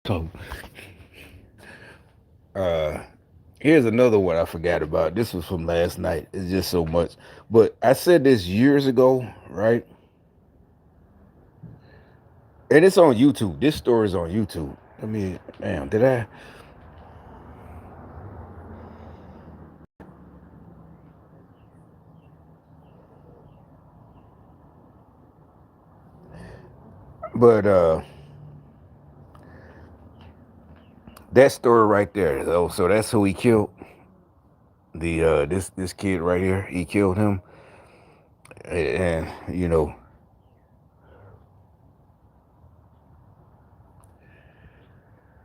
So, uh, here's another one I forgot about. This was from last night. It's just so much. But I said this years ago, right? And it's on YouTube. This story is on YouTube. I mean, damn, did I? But that story right there, though. So that's who he killed. The this kid right here. He killed him, and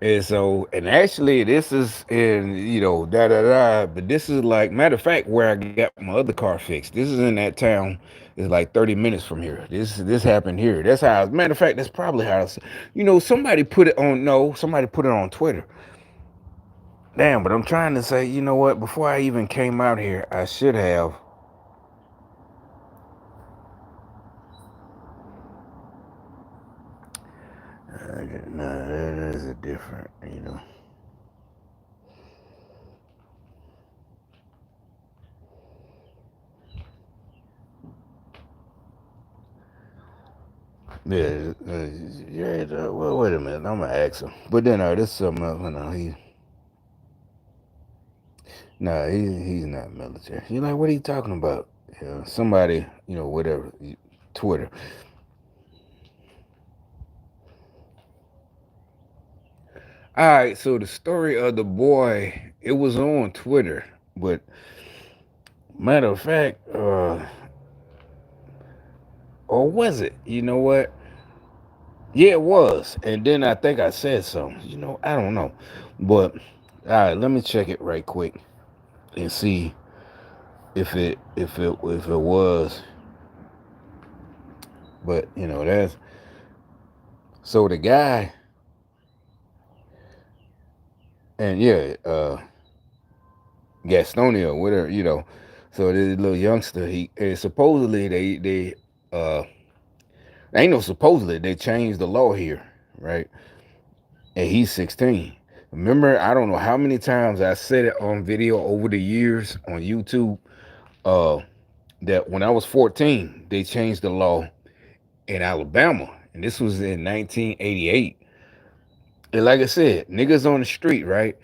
and so, and actually, this is in, da da da. But this is like, matter of fact, where I got my other car fixed. This is in that town. It's like 30 minutes from here. This happened here. That's how. Matter of fact, that's probably how. Somebody put it on. No, somebody put it on Twitter. Damn, but I'm trying to say, you know what? Before I even came out here, I should have. No, that is a different. Yeah, yeah. Well, wait a minute. I'm gonna ask him. But then, this is something else. He's not military. You're like, what are you talking about? Somebody, whatever, Twitter. All right, so the story of the boy, it was on Twitter, but matter of fact, or was it? You know what? Yeah, it was. And then I think I said something. I don't know, but all right, let me check it right quick and see if it was. But that's so the guy, and yeah, Gastonia, whatever, So this little youngster, he supposedly uh ain't no supposedly they changed the law here, right? And he's 16. Remember, I don't know how many times I said it on video over the years on YouTube, uh, that when I was 14, they changed the law in Alabama, and this was in 1988. And like I said, niggas on the street, right?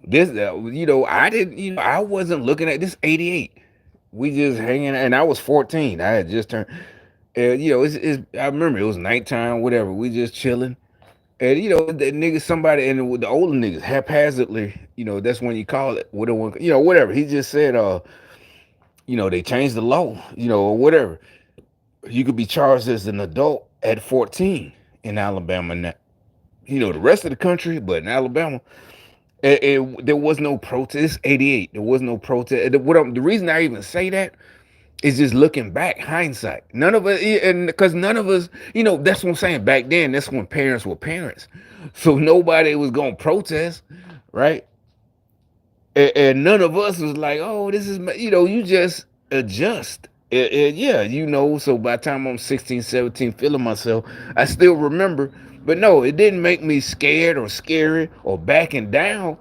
This, I didn't, I wasn't looking at this 88. We just hanging, and I was 14. I had just turned. I remember it was nighttime, whatever. We just chilling, and the niggas, somebody, and with the older niggas, haphazardly, that's when you call it, whatever, whatever. He just said, they changed the law, or whatever. You could be charged as an adult at 14 in Alabama now. The rest of the country, but in Alabama, there was no protest. 88, there was no protest. The reason I even say that is just looking back, hindsight. None of us, and because none of us, that's what I'm saying. Back then, that's when parents were parents, so nobody was gonna protest, right? And none of us was like, oh, this is, you just adjust. Yeah, so by the time I'm 16, 17, feeling myself, I still remember. But no, it didn't make me scared or scary or backing down.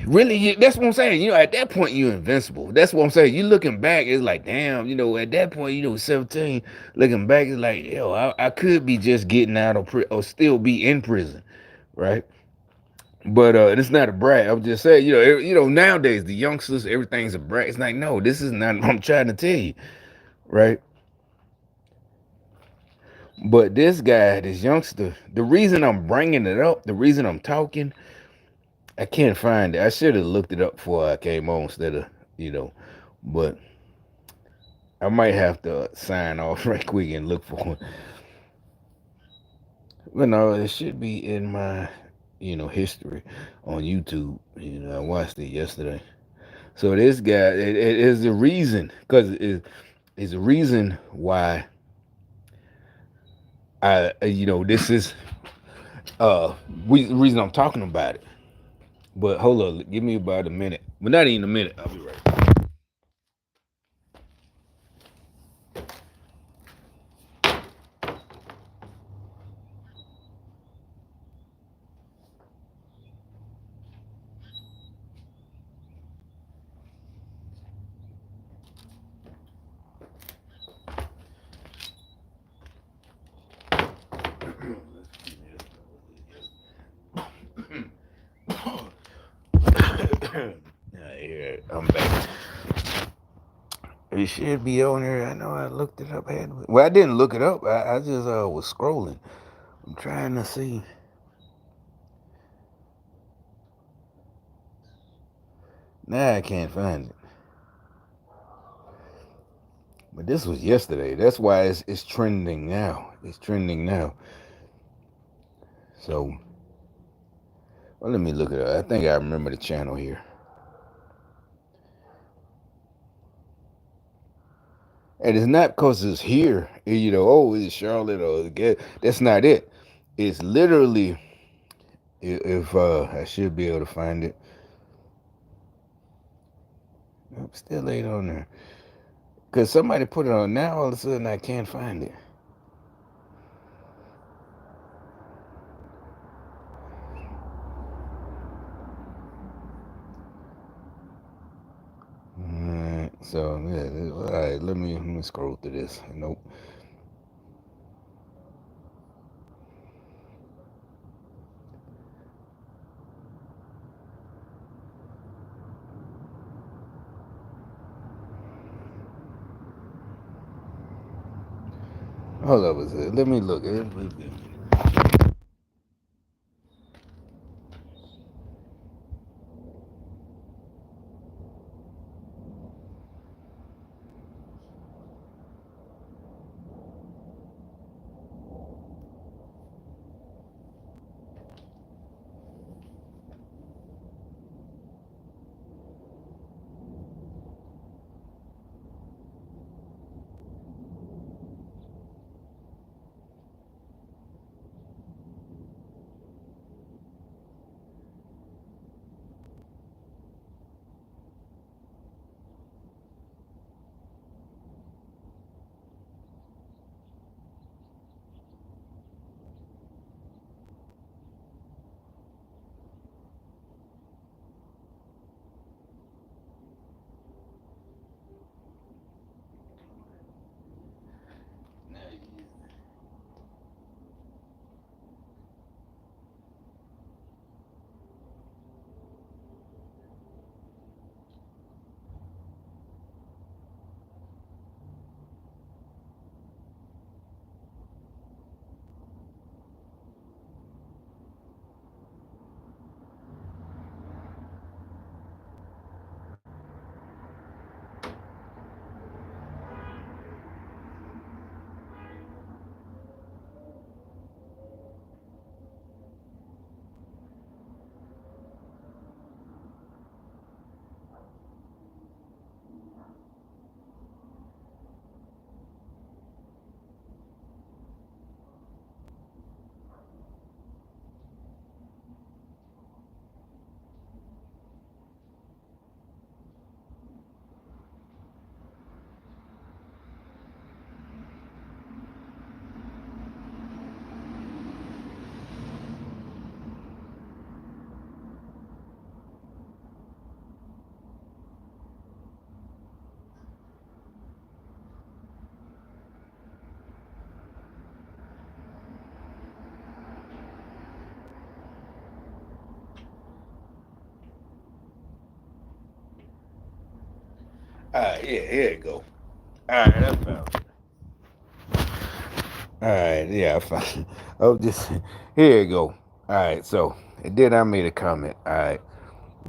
Really, that's what I'm saying. At that point, you're invincible. That's what I'm saying. You looking back, it's like, damn, at that point, 17, looking back, it's like, yo, I could be just getting out of prison or still be in prison, right? But it's not a brag. I'm just saying, nowadays the youngsters, everything's a brag. It's like, no, this is not what I'm trying to tell you, right? But this guy, this youngster, the reason I'm bringing it up, the reason I'm talking, I can't find it. I should have looked it up before I came on instead of, but I might have to sign off right quick and look for it. But no, it should be in my, history on YouTube. I watched it yesterday. So this guy, it is the reason, because it's the reason why this is the reason I'm talking about it. But hold on, give me about a minute. But not even a minute. I'll be right. Here, I'm back. It should be on there. I know I looked it up. Well, I didn't look it up. I just was scrolling. I'm trying to see. Nah, I can't find it. But this was yesterday. That's why it's trending now. It's trending now. So, well, let me look it up. I think I remember the channel here. And it's not because it's here, oh, it's Charlotte or that's not it. It's literally, if I should be able to find it. Nope, still ain't on there. Because somebody put it on now, all of a sudden I can't find it. Alright, so yeah, all right, let me scroll through this. Nope. Hold up a second. Let me look. All right, yeah, here you go. All right, I found it. All right, yeah, I found it. Oh, just here you go. All right, so and then I made a comment. All right,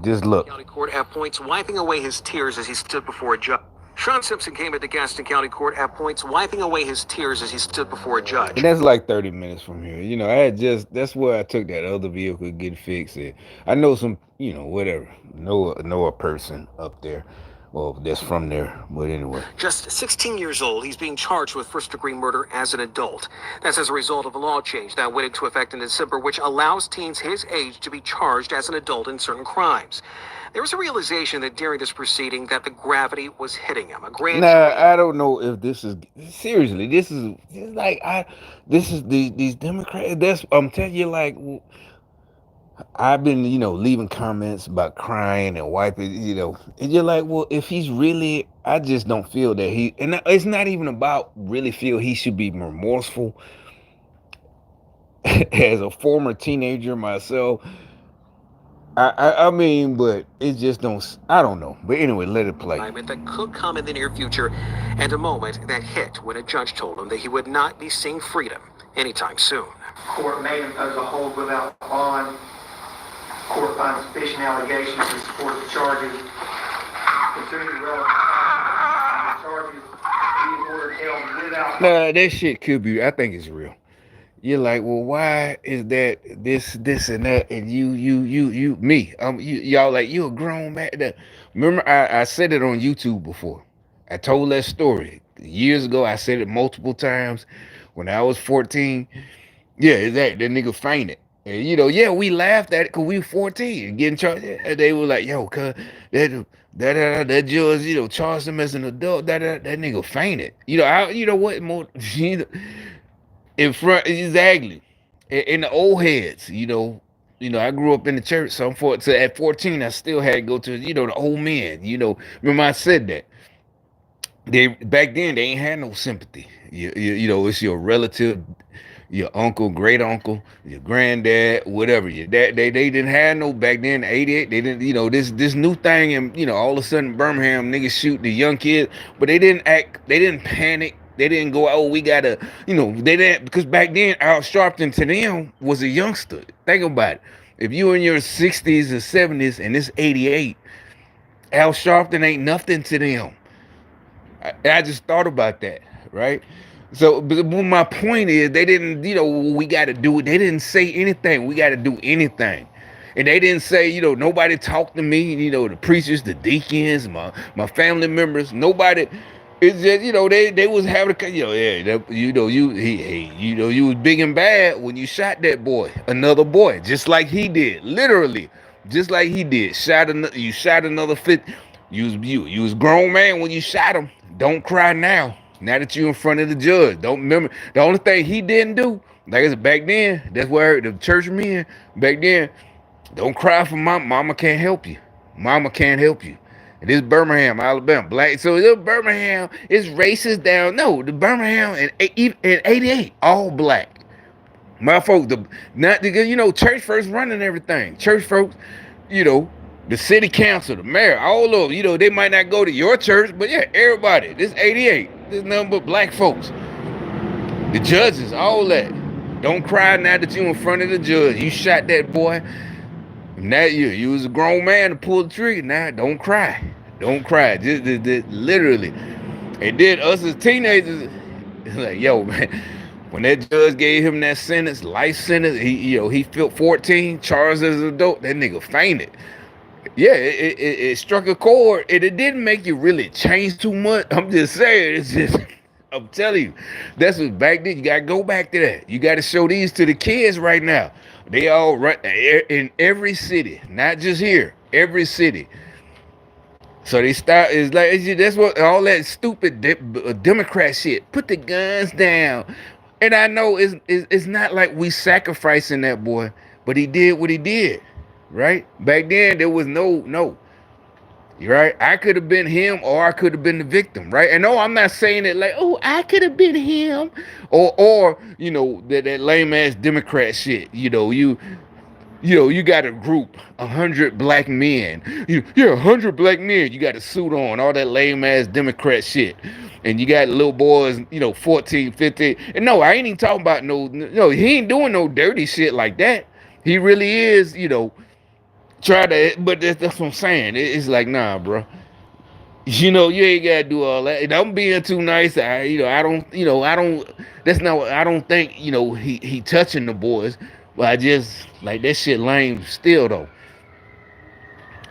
just look. County Court at points wiping away his tears as he stood before a judge. Sean Simpson came into Gaston County Court at points wiping away his tears as he stood before a judge. And that's like 30 minutes from here. I had that's where I took that other vehicle to get fixed. I know some, whatever, know a person up there. Well, that's from there. But anyway. Just 16 years old, he's being charged with first-degree murder as an adult. That's as a result of a law change that went into effect in December, which allows teens his age to be charged as an adult in certain crimes. There was a realization that during this proceeding that the gravity was hitting him. I don't know if this is seriously. This is like these Democrats. That's I'm telling you, like I've been, leaving comments about crying and wiping, and you're like, well, if he's really, I just don't feel that and it's not even about really feel he should be remorseful. As a former teenager myself, I mean, but it just don't, I don't know. But anyway, let it play. That could come in the near future, and a moment that hit when a judge told him that he would not be seeing freedom anytime soon. Court may impose a hold without bond. Court finds sufficient allegations to support the charges. Considering the relevant charges, he is ordered held without. Nah, that shit could be. I think it's real. You're like, well, why is that this and that? And me, y'all like, you a grown man. Remember, I said it on YouTube before. I told that story years ago. I said it multiple times when I was 14. Yeah, that nigga fainted. And yeah, we laughed at it because we were 14 and getting charged. And they were like, yo, cuz that judge, charged him as an adult. That nigga fainted. You know what more in front exactly. In the old heads, I grew up in the church, so so at 14 I still had to go to the old men. Remember I said that they back then they ain't had no sympathy. It's your relative, your uncle, great uncle, your granddad, whatever. Your dad, they didn't have no back then. 88, they didn't. This new thing, and all of a sudden Birmingham niggas shoot the young kids, but they didn't act. They didn't panic. They didn't go, oh, we gotta, they didn't, because back then Al Sharpton to them was a youngster. Think about it. If you in your 60s or 70s and it's 88, Al Sharpton ain't nothing to them. I just thought about that, right? So, but my point is, they didn't, we got to do it. They didn't say anything. We got to do anything. And they didn't say, nobody talked to me, the preachers, the deacons, my family members, nobody. It's just, they was having a, you was big and bad when you shot that boy, another boy, just like he did, literally, just like he did. You shot another fit. You was grown man when you shot him. Don't cry now. Now that you in front of the judge, don't remember the only thing he didn't do. Like I said, back then, that's where the church men back then. Don't cry for mama can't help you. Mama can't help you. And this Birmingham, Alabama, black. So this Birmingham is racist down. No, the Birmingham in 88, all black. My folks, not because church folks running everything. Church folks, the city council, the mayor, all of them, they might not go to your church, but yeah, everybody. This 88, this nothing but black folks. The judges, all that. Don't cry now that you in front of the judge. You shot that boy. Now you was a grown man to pull the trigger. Now don't cry. Don't cry. Just literally. And then us as teenagers, like, yo, man, when that judge gave him that sentence, life sentence, he felt 14, charged as an adult, that nigga fainted. Yeah, it struck a chord, and it didn't make you really change too much. I'm just saying, it's just, I'm telling you, that's what back then, you gotta go back to that. You gotta show these to the kids right now. They all run in every city, not just here, every city. So they start, it's like, that's what, all that stupid Democrat shit, put the guns down. And I know it's not like we sacrificing that boy, but he did what he did. Right? Back then there was no. Right? I could have been him or I could have been the victim, right? And no, I'm not saying it like, oh, I could have been him. Or that lame ass Democrat shit. You got a group, 100 black men. You're 100 black men. You got a suit on, all that lame ass Democrat shit. And you got little boys, 14, 15. And no, I ain't even talking about no, he ain't doing no dirty shit like that. He really is, try to, but that's what I'm saying. It's like, nah, bro. You ain't gotta do all that. And I'm being too nice. I don't. That's not. I don't think he touching the boys. But I just like that shit lame still though.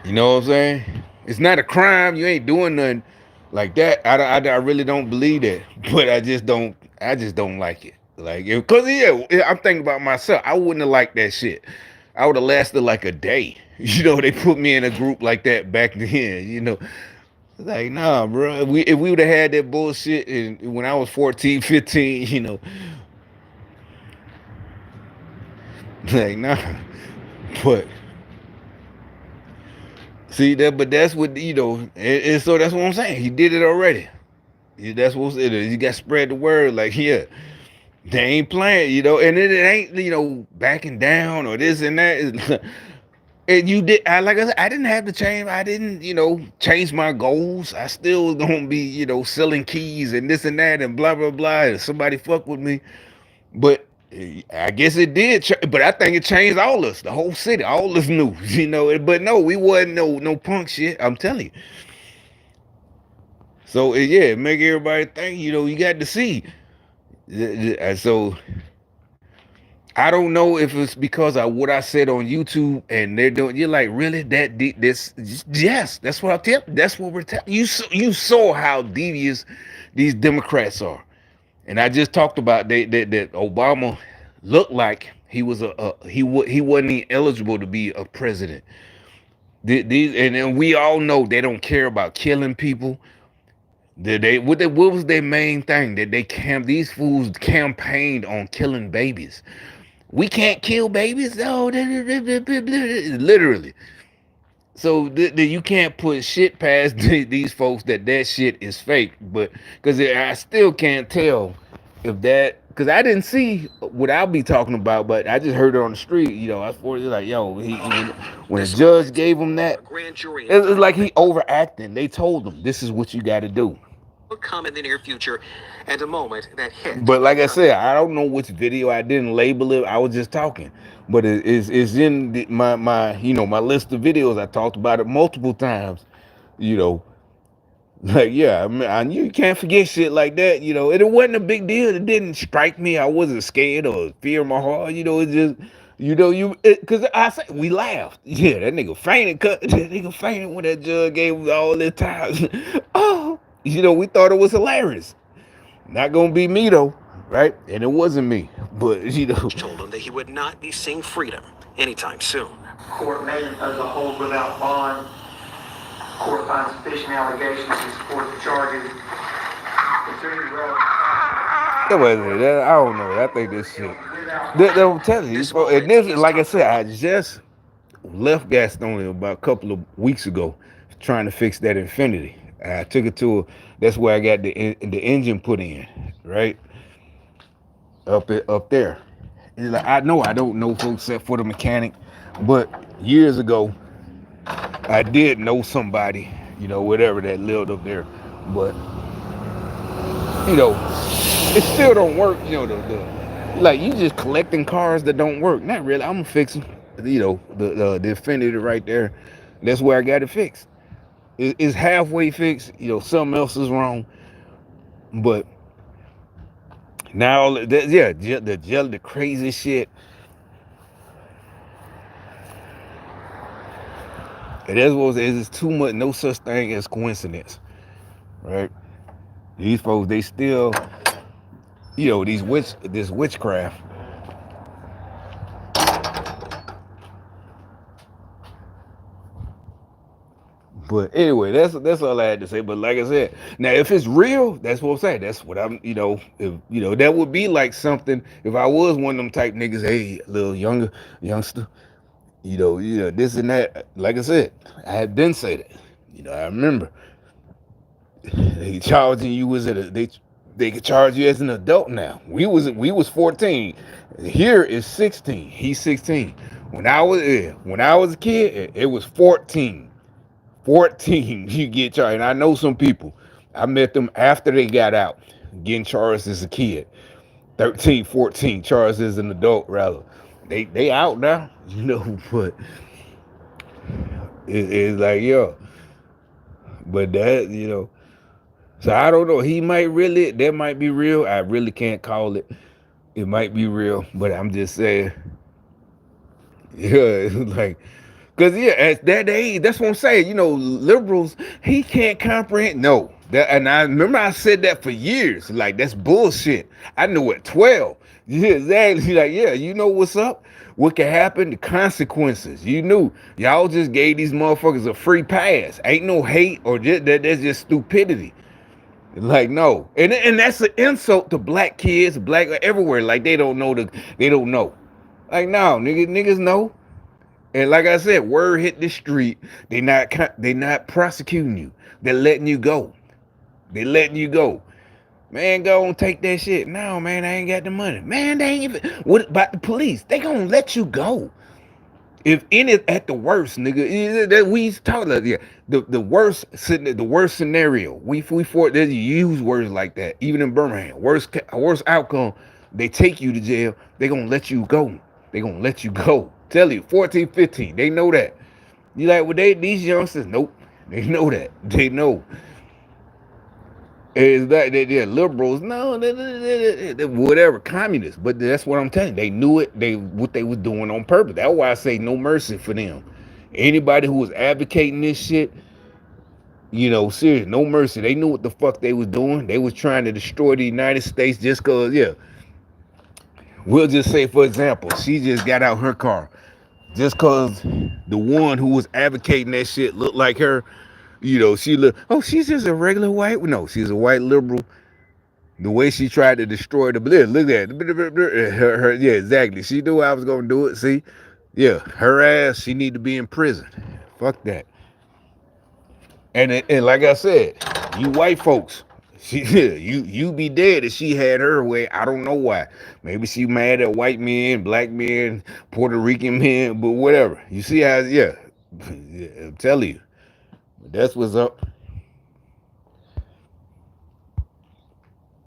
You know what I'm saying? It's not a crime. You ain't doing nothing like that. I really don't believe that. But I just don't like it. Like, because I'm thinking about myself. I wouldn't have liked that shit. I would have lasted like a day. They put me in a group like that back then. Like, nah, bro. If we would have had that bullshit when I was 14, 15, like, nah. But see that, but that's what and so that's what I'm saying. He did it already. That's what it is. You got to spread the word, like, yeah, they ain't playing, and it ain't, backing down or this and that. And you did, like I said, I didn't have to change. I didn't, change my goals. I still was gonna be, selling keys and this and that and blah blah blah. And somebody fuck with me, but I guess it did. But I think it changed all us, the whole city, all us knew, But no, we wasn't no punk shit. I'm telling you. So yeah, make everybody think, you got to see. So I don't know if it's because of what I said on YouTube and they're doing. You're like, really? This? Yes, that's what I tell. That's what we're telling you. You saw how devious these Democrats are, and I just talked about that Obama looked like he was he wasn't even eligible to be a president. These and we all know they don't care about killing people. What was their main thing? That these fools campaigned on killing babies. We can't kill babies. Oh, literally. So you can't put shit past these folks that shit is fake. But because I still can't tell if that, because I didn't see what I'll be talking about, but I just heard it on the street. I was like, yo, when a judge gave him that, it was like he overacting. They told him, this is what you got to do. Will come in the near future, and a moment that hit. But like I said, I don't know which video. I didn't label it. I was just talking, but it's in my my list of videos. I talked about it multiple times. Like, yeah, I knew you can't forget shit like that. It wasn't a big deal. It didn't strike me. I wasn't scared or fear in my heart. It just. Because I said we laughed. Yeah, that nigga fainted. That nigga fainted when that judge gave him all this time. Oh. We thought it was hilarious. Not gonna be me though, right? And it wasn't me, but told him that he would not be seeing freedom anytime soon. Court may impose a hold without bond. Court finds sufficient allegations to support the charges. Considering the relevant that wasn't that. I don't know. I think this shit. They'll tell you. And this, like I said, I just left Gastonia about a couple of weeks ago, trying to fix that Infiniti. I took it to that's where I got the engine put in, right? Up there. And like, I know I don't know folks except for the mechanic, but years ago I did know somebody, whatever that lived up there. But it still don't work, the like you just collecting cars that don't work. Not really. I'm gonna fix them. The Infiniti right there. That's where I got it fixed. It's halfway fixed. Something else is wrong. But now, the crazy shit. And that's what it's too much. No such thing as coincidence, right? These folks, they still, this witchcraft. But anyway, that's all I had to say. But like I said, now if it's real, that's what I'm saying. That's what I'm, if that would be like something. If I was one of them type niggas, hey, little youngster, this and that. Like I said, I had been say that. I remember they charging you they could charge you as an adult now. We was 14. Here is 16. He's 16. When I was a kid, it was 14. 14, you get charged. And I know some people. I met them after they got out, getting charged as a kid. 13, 14, charged as an adult, rather. They out now, but it's like, yo. But that, so I don't know. That might be real. I really can't call it. It might be real, but I'm just saying, yeah, it's like, because, yeah, at that age, that's what I'm saying. Liberals, he can't comprehend. No. And I remember I said that for years. Like, that's bullshit. I knew at 12. Yeah, exactly. Like, yeah, you know what's up? What can happen? The consequences. You knew. Y'all just gave these motherfuckers a free pass. Ain't no hate or that's just stupidity. Like, no. And that's an insult to black kids, black everywhere. Like, they don't know. Like, no, niggas know. And like I said, word hit the street. They not prosecuting you. They're letting you go. They letting you go. Man, go and take that shit. No, man, I ain't got the money. Man, they ain't even. What about the police? They gonna let you go. If any at the worst, nigga, that we talk about, yeah, the worst scenario. We for they use words like that, even in Birmingham. Worst outcome. They take you to jail. They gonna let you go. They gonna let you go. Tell you, 14, 15. They know that. You like, well, these youngsters, nope. They know that. They know. Is that they're liberals? No, they whatever, communists. But that's what I'm telling you. They knew it. What they was doing on purpose. That's why I say no mercy for them. Anybody who was advocating this shit, serious, no mercy. They knew what the fuck they was doing. They was trying to destroy the United States just cause, yeah. We'll just say, for example, she just got out her car. Just cause the one who was advocating that shit looked like her. She look. Oh, she's just a regular white. No, she's a white liberal. The way she tried to destroy the look at it. Her, yeah, exactly. She knew I was gonna do it. See, yeah, her ass. She need to be in prison. Fuck that. And like I said, you white folks, you be dead if she had her way. I don't know why. Maybe she mad at white men, black men, Puerto Rican men, but whatever. You see how? Yeah, I'm telling you. That's what's up.